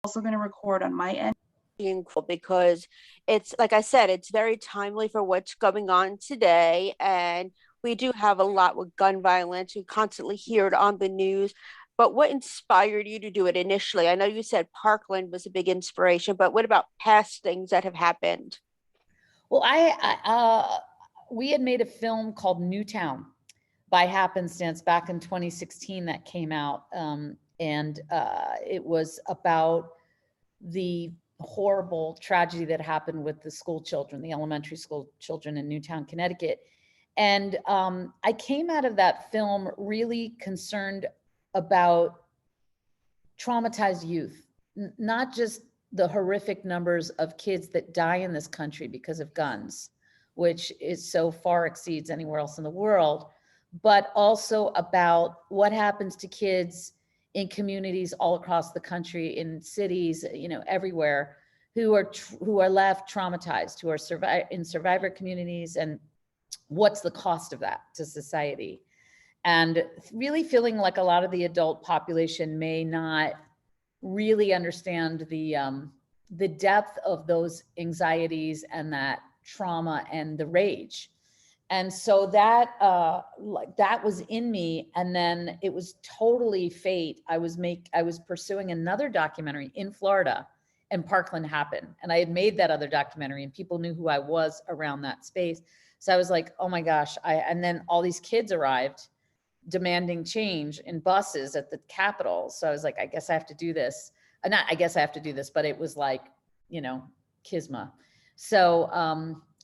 also going to record on my end. Cool because it's like I said, it's very timely for what's going on today. And we do have a lot with gun violence. We constantly hear it on the news. But what inspired you to do it initially? I know you said Parkland was a big inspiration, but what about past things that have happened? Well, we had made a film called Newtown by happenstance back in 2016 that came out. And it was about the horrible tragedy that happened with the school children, the elementary school children in Newtown, Connecticut. And I came out of that film really concerned about traumatized youth, not just the horrific numbers of kids that die in this country because of guns, which is so far exceeds anywhere else in the world, but also about what happens to kids in communities all across the country, in cities, everywhere, who are left traumatized, who are in survivor communities, and what's the cost of that to society. And really feeling like a lot of the adult population may not really understand the depth of those anxieties and that trauma and the rage. And so that was in me. And then it was totally fate. I was pursuing another documentary in Florida, and Parkland happened. And I had made that other documentary and people knew who I was around that space. So I was like, oh my gosh. And then all these kids arrived demanding change in buses at the Capitol. So I was like, I guess I have to do this. Not, I guess I have to do this, but it was like, Kisma. So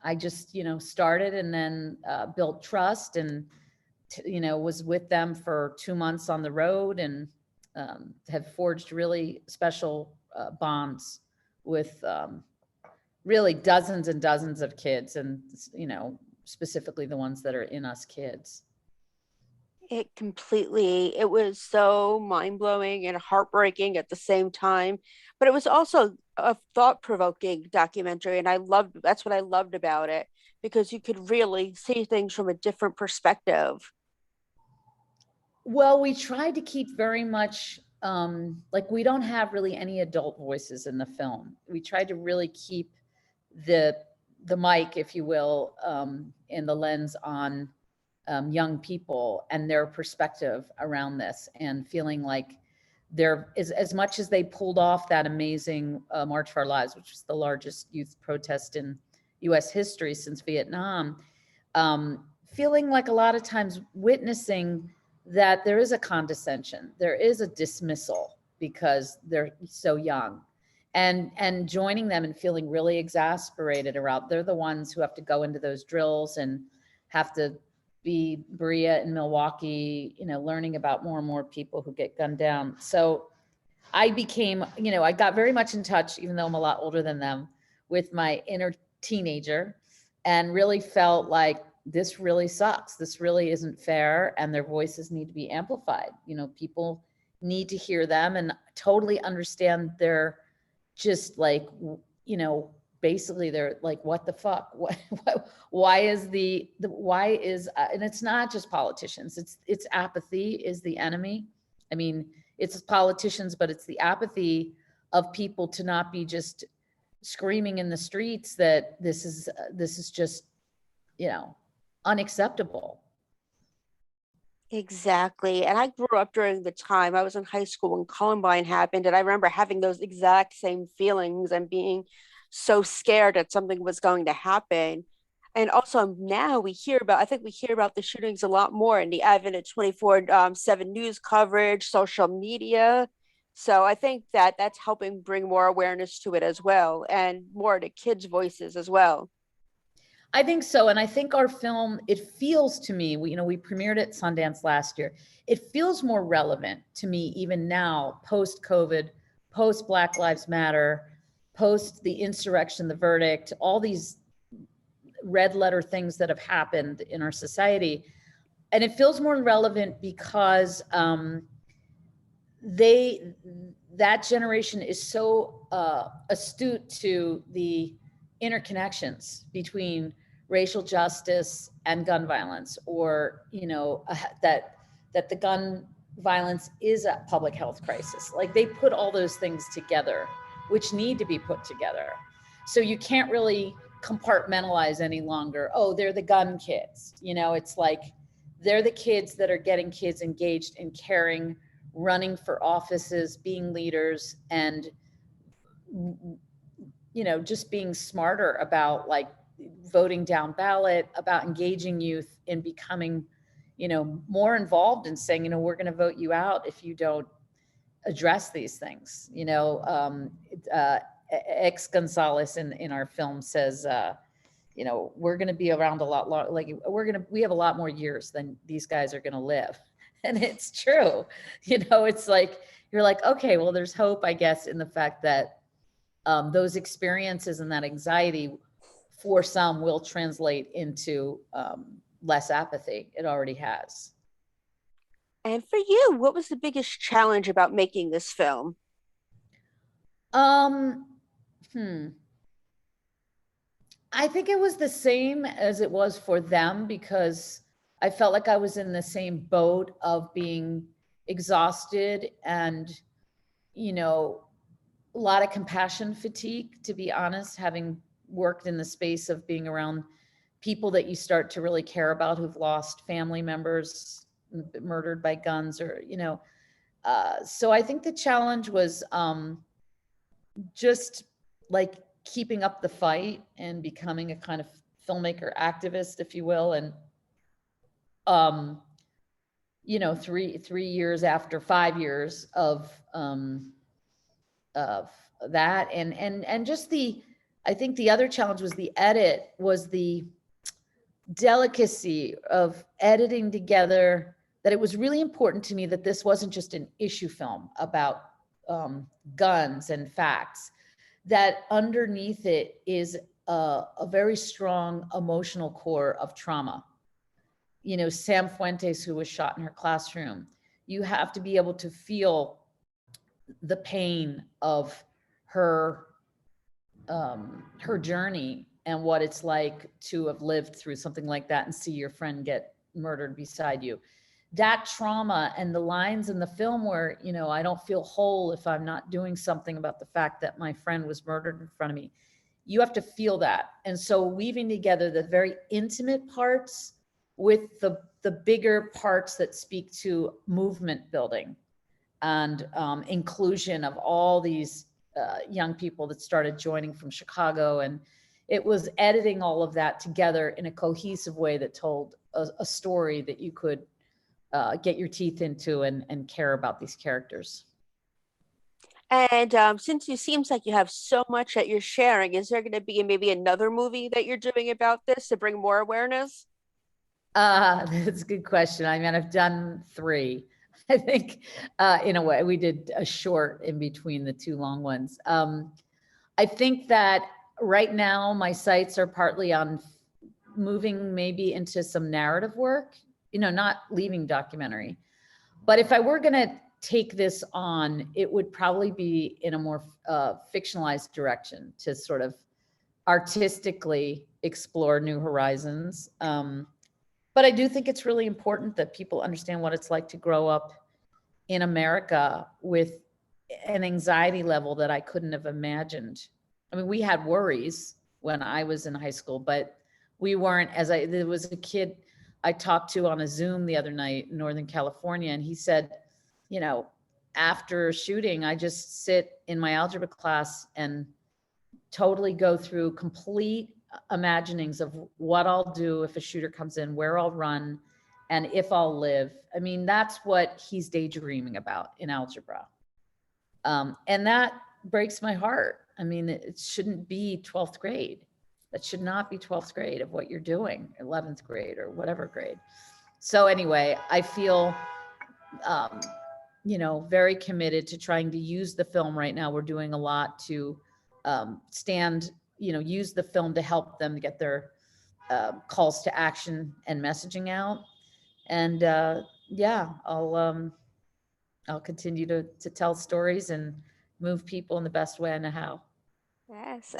I just, started and then built trust and, was with them for 2 months on the road and have forged really special bonds with really dozens and dozens of kids and, specifically the ones that are in Us Kids. It was so mind-blowing and heartbreaking at the same time, but it was also a thought-provoking documentary, and that's what I loved about it, because you could really see things from a different perspective. Well, we tried to keep very much we don't have really any adult voices in the film. We tried to really keep the mic, if you will, in the lens on young people and their perspective around this, and feeling like there is, as much as they pulled off that amazing March for Our Lives, which was the largest youth protest in US history since Vietnam, feeling like a lot of times witnessing that there is a condescension, there is a dismissal because they're so young, and joining them and feeling really exasperated around, they're the ones who have to go into those drills and have to be Berea in Milwaukee, learning about more and more people who get gunned down. So I became, I got very much in touch, even though I'm a lot older than them, with my inner teenager, and really felt like this really sucks. This really isn't fair. And their voices need to be amplified. People need to hear them and totally understand their just like, basically they're like, what the fuck? Why is and it's not just politicians, it's apathy is the enemy. I mean, it's politicians, but it's the apathy of people to not be just screaming in the streets that this is just, unacceptable. Exactly. And I grew up during the time I was in high school when Columbine happened, and I remember having those exact same feelings and being so scared that something was going to happen. And also now I think we hear about the shootings a lot more in the advent of 24/7 news coverage, social media. So I think that that's helping bring more awareness to it as well, and more to kids' voices as well. I think so. And I think our film, it feels to me, we premiered at Sundance last year. It feels more relevant to me even now, post-COVID, post Black Lives Matter, post the insurrection, the verdict, all these red letter things that have happened in our society. And it feels more relevant because that generation is so astute to the interconnections between racial justice and gun violence, or that the gun violence is a public health crisis. Like they put all those things together, which need to be put together. So you can't really compartmentalize any longer. Oh, they're the gun kids. You know, it's like they're the kids that are getting kids engaged in caring, running for offices, being leaders, and, you know, just being smarter about like voting down ballot, about engaging youth in becoming, you know, more involved in saying, you know, we're going to vote you out if you don't address these things. You know, Ex Gonzalez in our film says, you know, we're going to be around a lot longer. Like we have a lot more years than these guys are going to live. And it's true. You know, it's like, you're like, okay, well, there's hope, I guess, in the fact that those experiences and that anxiety for some will translate into less apathy. It already has. And for you, what was the biggest challenge about making this film? Um, I think it was the same as it was for them, because I felt like I was in the same boat of being exhausted and, you know, a lot of compassion fatigue, to be honest, having worked in the space of being around people that you start to really care about who've lost family members murdered by guns, or, you know, so I think the challenge was just like keeping up the fight and becoming a kind of filmmaker activist, if you will. And, you know, 3 years after 5 years of that. And just I think the other challenge was the edit, was the delicacy of editing together, that it was really important to me that this wasn't just an issue film about guns and facts, that underneath it is a very strong emotional core of trauma. You know, Sam Fuentes, who was shot in her classroom, you have to be able to feel the pain of her journey and what it's like to have lived through something like that and see your friend get murdered beside you. That trauma, and the lines in the film where, you know, I don't feel whole if I'm not doing something about the fact that my friend was murdered in front of me. You have to feel that. And so weaving together the very intimate parts with the bigger parts that speak to movement building and inclusion of all these young people that started joining from Chicago. And it was editing all of that together in a cohesive way that told a story that you could get your teeth into and care about these characters. And since it seems like you have so much that you're sharing, is there going to be maybe another movie that you're doing about this to bring more awareness? That's a good question. I mean, I've done 3. I think in a way we did a short in between the 2 long ones. I think that right now my sights are partly on moving maybe into some narrative work, you know, not leaving documentary. But if I were going to take this on, it would probably be in a more fictionalized direction to sort of artistically explore new horizons. But I do think it's really important that people understand what it's like to grow up in America with an anxiety level that I couldn't have imagined. I mean, we had worries when I was in high school, but we weren't there was a kid I talked to on a Zoom the other night in Northern California, and he said, you know, after a shooting, I just sit in my algebra class and totally go through complete imaginings of what I'll do if a shooter comes in, where I'll run, and if I'll live. I mean, that's what he's daydreaming about in algebra. And that breaks my heart. I mean, it shouldn't be 12th grade. That should not be 12th grade of what you're doing, 11th grade or whatever grade. So anyway, I feel, you know, very committed to trying to use the film right now. We're doing a lot to use the film to help them get their calls to action and messaging out. And yeah, I'll continue to tell stories and move people in the best way I know how. Yeah. Yes,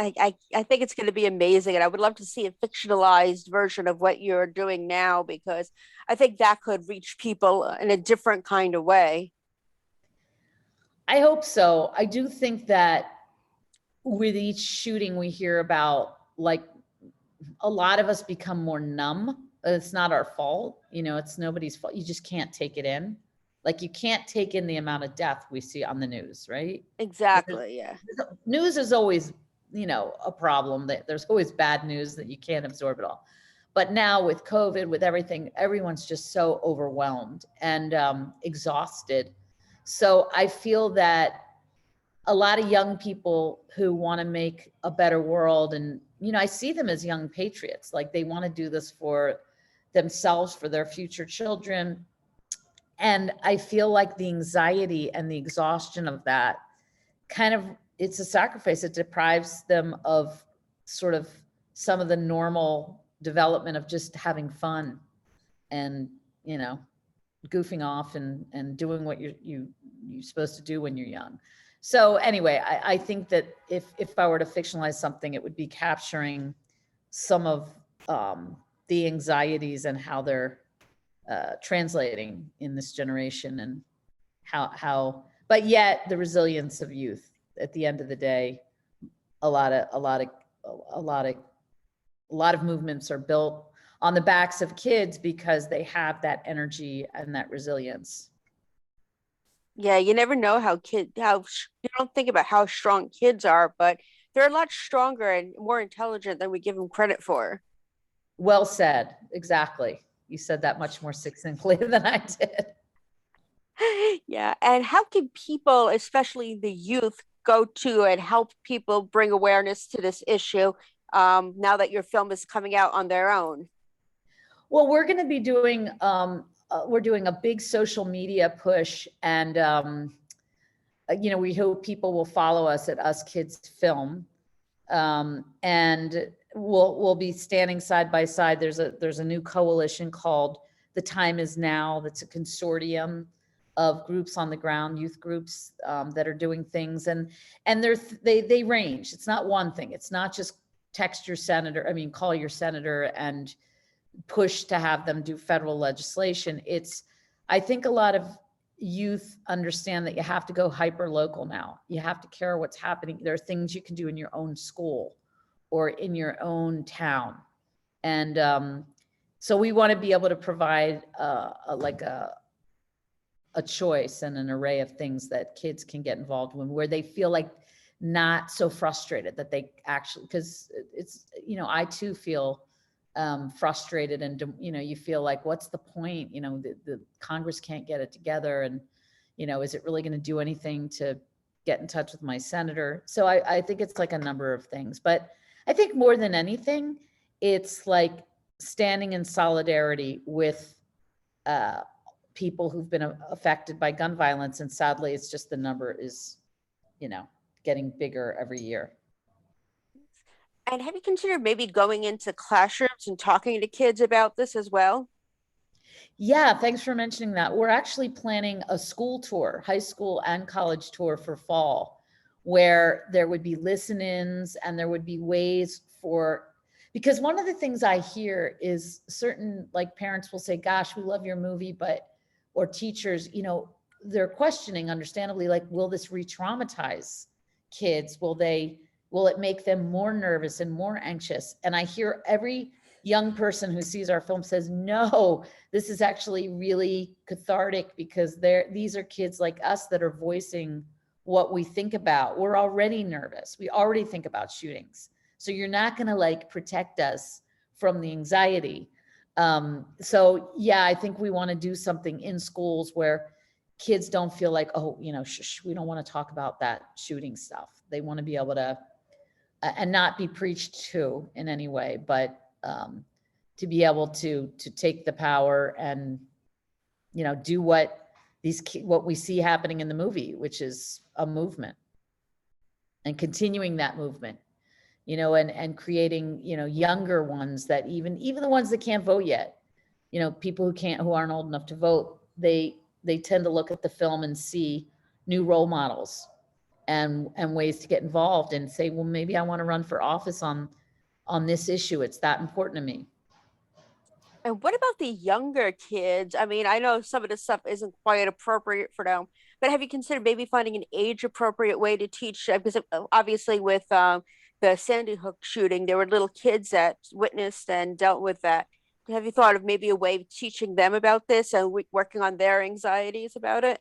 I think it's going to be amazing, and I would love to see a fictionalized version of what you're doing now because I think that could reach people in a different kind of way. I hope so. I do think that with each shooting we hear about, like, a lot of us become more numb. It's not our fault. It's nobody's fault. You just can't take it in. Like, you can't take in the amount of death we see on the news, right? Exactly, yeah. News is always, a problem. That there's always bad news that you can't absorb it all. But now with COVID, with everything, everyone's just so overwhelmed and exhausted. So I feel that a lot of young people who want to make a better world, and I see them as young patriots. Like, they want to do this for themselves, for their future children. And I feel like the anxiety and the exhaustion of that kind of, it's a sacrifice. It deprives them of sort of some of the normal development of just having fun and, goofing off and doing what you're supposed to do when you're young. So anyway, I think that if I were to fictionalize something, it would be capturing some of the anxieties and how they're translating in this generation, and but yet the resilience of youth. At the end of the day, a lot of movements are built on the backs of kids because they have that energy and that resilience. Yeah, you never know you don't think about how strong kids are, but they're a lot stronger and more intelligent than we give them credit for. Well said. Exactly. You said that much more succinctly than I did. Yeah, and how can people, especially the youth, go to and help people bring awareness to this issue now that your film is coming out on their own? Well, we're going to be doing, we're doing a big social media push, and we hope people will follow us at Us Kids Film, and we'll be standing side by side. There's a new coalition called The Time Is Now. That's a consortium of groups on the ground, youth groups that are doing things, and they range. It's not one thing. It's not just call your senator and push to have them do federal legislation. I think a lot of youth understand that you have to go hyper local now. You have to care what's happening. There are things you can do in your own school or in your own town. And so we want to be able to provide a choice and an array of things that kids can get involved in, where they feel like not so frustrated that they actually, because it's, I too feel frustrated, and you feel like, what's the point? The Congress can't get it together, and is it really going to do anything to get in touch with my senator? So I think it's like a number of things, but I think more than anything, it's like standing in solidarity with people who've been affected by gun violence, and sadly, it's just the number is, getting bigger every year. And have you considered maybe going into classrooms and talking to kids about this as well? Yeah, thanks for mentioning that. We're actually planning a school tour, high school and college tour for fall, where there would be listen-ins and there would be ways because one of the things I hear is certain, like, parents will say, gosh, we love your movie, or teachers, they're questioning, understandably, like, will this re-traumatize kids? Will it make them more nervous and more anxious? And I hear every young person who sees our film says, no, this is actually really cathartic, because these are kids like us that are voicing what we think about. We're already nervous. We already think about shootings. So you're not going to protect us from the anxiety. So yeah, I think we want to do something in schools where kids don't feel like, oh, we don't want to talk about that shooting stuff. They want to be able to, and not be preached to in any way, but to be able to take the power and, do what we see happening in the movie, which is a movement, and continuing that movement, and creating, younger ones that even the ones that can't vote yet, people who aren't old enough to vote, they tend to look at the film and see new role models, and ways to get involved and say, well, maybe I want to run for office on this issue. It's that important to me. And what about the younger kids? I mean, I know some of this stuff isn't quite appropriate for them, but have you considered maybe finding an age appropriate way to teach? Because obviously, with the Sandy Hook shooting, there were little kids that witnessed and dealt with that. Have you thought of maybe a way of teaching them about this and working on their anxieties about it?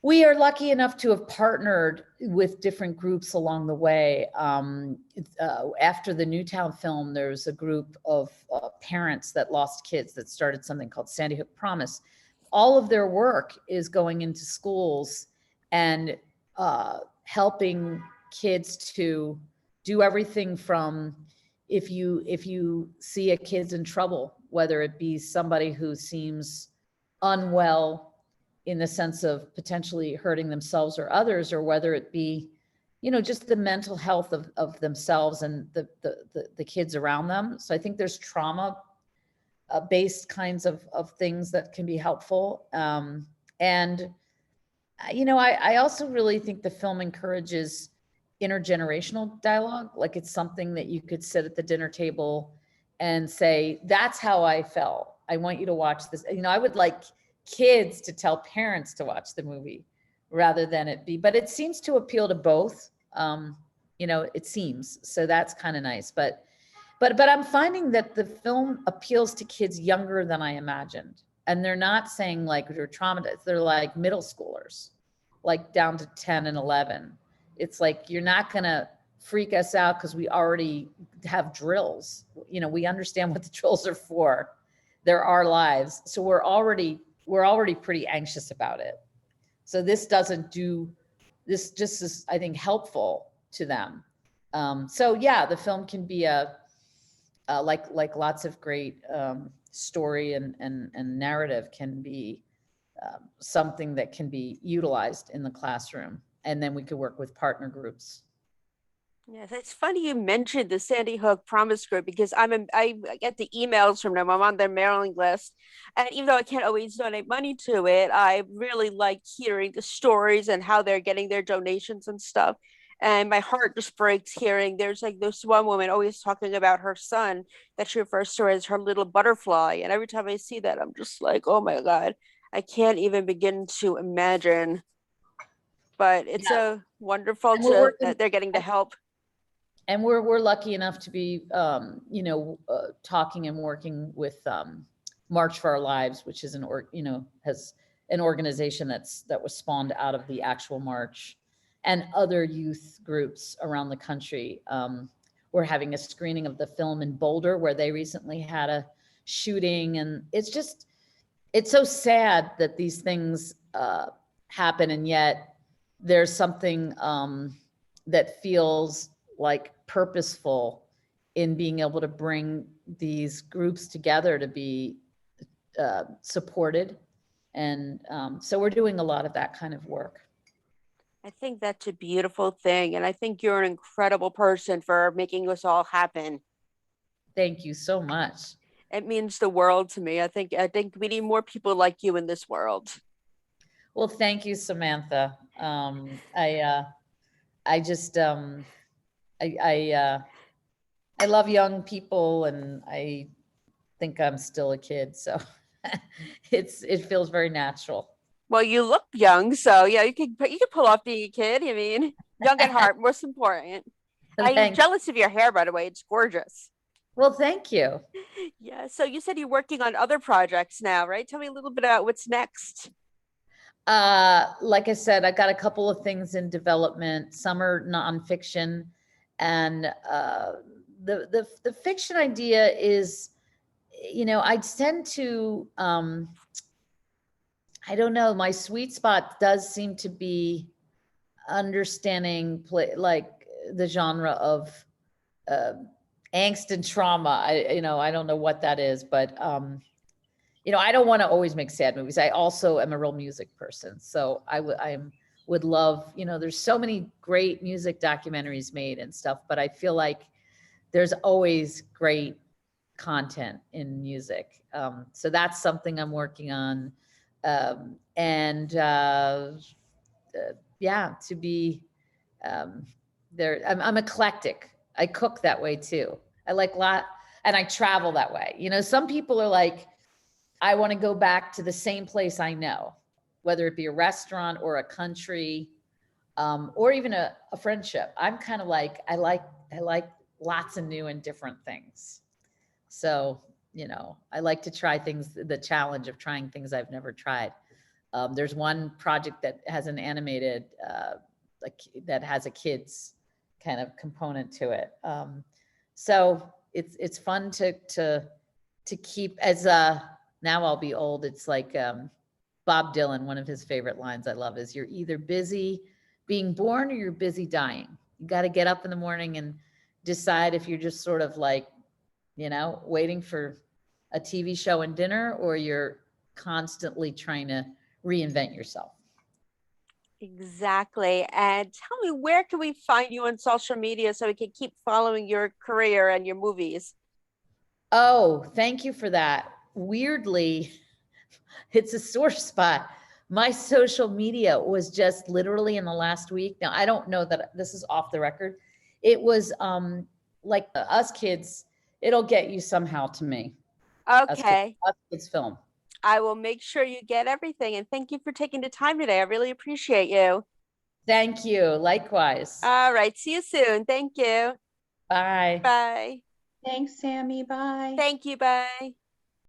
We are lucky enough to have partnered with different groups along the way. After the Newtown film, there's a group of parents that lost kids that started something called Sandy Hook Promise. All of their work is going into schools and helping kids to do everything from if you see a kid's in trouble, whether it be somebody who seems unwell in the sense of potentially hurting themselves or others, or whether it be, just the mental health of themselves and the kids around them. So I think there's trauma based kinds of things that can be helpful. And, I also really think the film encourages intergenerational dialogue. Like it's something that you could sit at the dinner table and say, that's how I felt. I want you to watch this. I would like kids to tell parents to watch the movie rather than it be, but it seems to appeal to both. It seems, so that's kind of nice, but I'm finding that the film appeals to kids younger than I imagined. And they're not saying like they're traumatized. They're like middle schoolers, like down to 10 and 11. It's like, you're not going to freak us out because we already have drills. We understand what the drills are for. They're our lives. So we're already pretty anxious about it. So this just is, I think, helpful to them. So yeah, the film can be like lots of great story and narrative can be something that can be utilized in the classroom. And then we could work with partner groups. Yes, it's funny you mentioned the Sandy Hook Promise Group because I get the emails from them. I'm on their mailing list, and even though I can't always donate money to it, I really like hearing the stories and how they're getting their donations and stuff. And my heart just breaks hearing there's like this one woman always talking about her son that she refers to as her little butterfly. And every time I see that, I'm just like, oh my God, I can't even begin to imagine. But it's Yeah. a wonderful that they're getting the help. And we're lucky enough to be, talking and working with March for Our Lives, which is has an organization that was spawned out of the actual march, and other youth groups around the country. We're having a screening of the film in Boulder, where they recently had a shooting, and it's so sad that these things happen, and yet there's something that feels like purposeful in being able to bring these groups together to be supported. And so we're doing a lot of that kind of work. I think that's a beautiful thing. And I think you're an incredible person for making this all happen. Thank you so much. It means the world to me. I think we need more people like you in this world. Well, thank you, Samantha. I love young people, and I think I'm still a kid, so it feels very natural. Well, you look young, so yeah, you could pull off being a kid. I mean, young at heart, most important. I'm jealous of your hair, by the way. It's gorgeous. Well, thank you. Yeah. So you said you're working on other projects now, right? Tell me a little bit about what's next. Like I said, I got a couple of things in development. Some are nonfiction, and the fiction idea is, I tend to, I don't know, my sweet spot does seem to be understanding like the genre of angst and trauma. I don't know what that is, but I don't want to always make sad movies. I also am a real music person, so I would love, there's so many great music documentaries made and stuff, but I feel like there's always great content in music. So that's something I'm working on. And yeah, to be there. I'm eclectic. I cook that way too. I like and I travel that way. You know, some people are like, I want to go back to the same place I know, whether it be a restaurant or a country, or even a friendship. I'm kind of like, I like lots of new and different things. So, you know, I like to try things, the challenge of trying things I've never tried. There's one project that has an animated, that has a kids kind of component to it. So it's fun to keep as now I'll be old. It's like Bob Dylan, one of his favorite lines I love is, you're either busy being born or you're busy dying. You got to get up in the morning and decide if you're just sort of like, you know, waiting for a TV show and dinner, or you're constantly trying to reinvent yourself. Exactly. And tell me, where can we find you on social media so we can keep following your career and your movies? Oh, thank you for that. Weirdly, it's a sore spot. My social media was just literally in the last week. Now, I don't know that this is off the record. It was like Us Kids, it'll get you somehow to me. Okay. Us Kids film. I will make sure you get everything. And thank you for taking the time today. I really appreciate you. Thank you. Likewise. All right. See you soon. Thank you. Bye. Bye. Thanks, Sammy. Bye. Thank you. Bye.